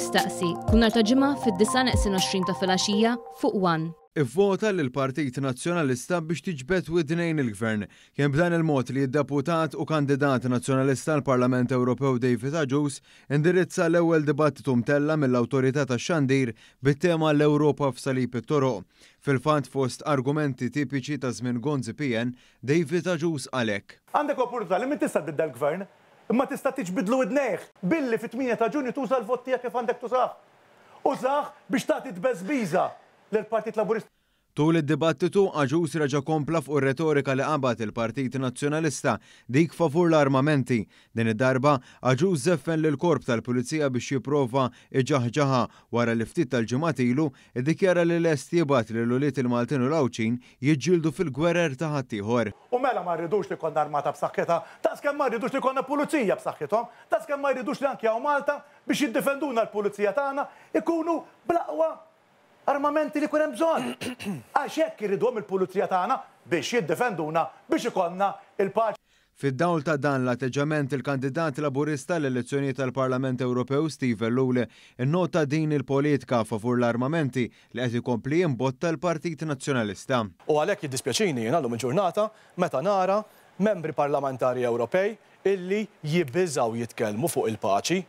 jistaqsi kull nhar ta' ġimgħa fid-9:20 ta' filgħaxija fuq One. Ivvota lill-Partit Nazzjonalista biex tiġbed widnejn il-Gvern kien b'dan il-mod li d-deputat u kandidat nazzjonalista l-Parlament Ewropew David Hughes indirizza l-ewwel dibattitu mtella mill-Awtorità tax-Xandir bit-tema l-Ewropa f'salib it-toroq. Fil-fatt fost argumenti tipiċi ta' żmien Gonzi PN, David Hughes għalhekk. Għandek opportunità li min tista' tbidda l-Gvern, imma tista' tiġbidlu widnejh billi fit-8 ta' Ġunju tuża l-vot tiegħek kif għandek tużah. Użah biex tagħti tbeżbiża lill-Partit Laburista. Tul id-dibattitu Hughes reġa' kompla fuq ir-retorika li qabad il-Partit Nazzjonalista dik favur l-armamenti. Din id-darba Hughes żeffen lil korp tal-Pulizija biex jipprova iġaħġaħa wara li ftit tal-ġimgħat ilu iddikjara li lest jibgħat lil uliet il-Maltin u l-Awċin jiġġieldu fil-gwerer ta' ħaddieħor. U mela ma rridux li konna armata b'saħħitha, taskemm ma rridux li konna pulizija b'saħħithom, taskemm ma rridux li anke hawn Malta biex jiddefenduna l-pulizija tagħna ikunu bl-aqwa armamenti li kunem bżonn. Għax hekk irridhom il-pulizija tagħna biex jiddefenduna biex ikollna il-paċi. Fid-dawl ta' dan l-atteġġament il-kandidat Laburista l-elezzjonijiet tal-Parlament Ewropew Stephen Lule innota din il-politika favur l-armamenti li qed ikompli jimbotta l-Partit Nazzjonalista. U għalhekk jiddispjaċini jien llum il-ġurnata meta nara membri parlamentari Ewropej illi jibbiżaw jitkellmu fuq il-paċi,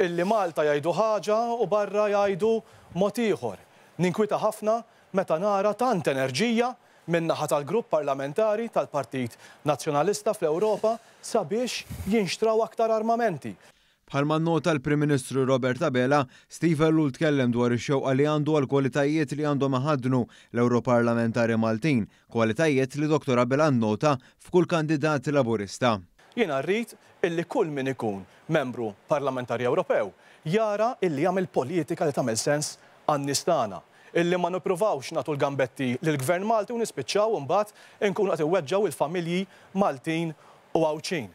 illi Malta jgħidu ħaġa u barra jgħidu mod ieħor. Ninkwita ħafna meta nara tant enerġija min-naħa tal-grupp parlamentari tal-Partit Nazzjonalista fl-Ewropa sabiex jinxtraw aktar armamenti. Bħalma nnota l-Prim Ministru Robert Abela, Stephen Lule tkellem dwar ix-xewqa li għandu għal kwalitajiet li għandhom iħaddnu l-Europarlamentari Maltin, kwalitajiet li Dr. Abela nnota f'kull kandidat Laburista. Jiena rrid illi kull min ikun membru parlamentari Ewropew jara illi jagħmel politika li tagħmel sens għan-nistana, illi ma nippruvawx nagħtu l-gambetti lill-Gvern Malti u nispiċċaw imbagħad nkunu qed iweġġgħu il-familji Maltin u Awċin.